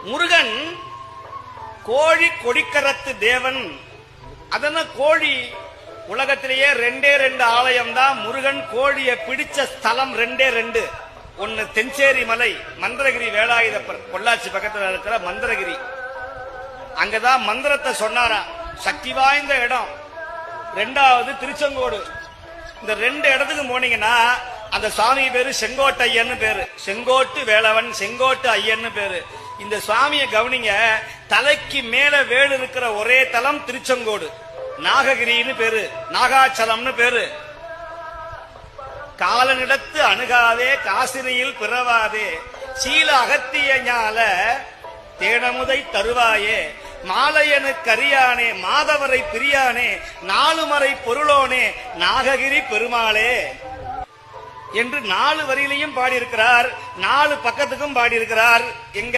முருகன் கோழி கொடிக்கரத்து தேவன். அதன கோழி உலகத்திலேயே ரெண்டே ரெண்டு ஆலயம் தான். முருகன் கோழியை பிடிச்ச ஸ்தலம் ரெண்டே ரெண்டு. ஒன்னு தென்சேரி மலை, மந்திரகிரி வேலாயுதப்பர், பொள்ளாச்சி பக்கத்தில் இருக்கிற மந்திரகிரி. அங்கதான் மந்திரத்தை சொன்னாரா, சக்தி வாய்ந்த இடம். ரெண்டாவது திருச்செங்கோடு. இந்த ரெண்டு இடத்துக்கு போனீங்கன்னா அந்த சுவாமி பேரு செங்கோட்டு ஐயன்னு பேரு. செங்கோட்டு வேலவன், செங்கோட்டு ஐயன்னு பேரு. இந்த சுவாமியை கவனிங்க, தலைக்கு மேல வேடு இருக்கிற ஒரே தலம் திருச்செங்கோடு. நாககிரின்னு பேரு, நாகாச்சலம்னு பேரு. காலனிடத்து அணுகாதே காசினியில் பிறவாதே, சீல அகத்திய ஞால தேனமுதை தருவாயே, மாலையனு கரியானே மாதவரை பிரியானே, நாலுமறை பொருளோனே நாககிரி பெருமாளே என்று 4 வரியிலையும் பாடியிருக்கிறார். 4 பக்கத்துக்கும் பாடியிருக்கிறார். எங்க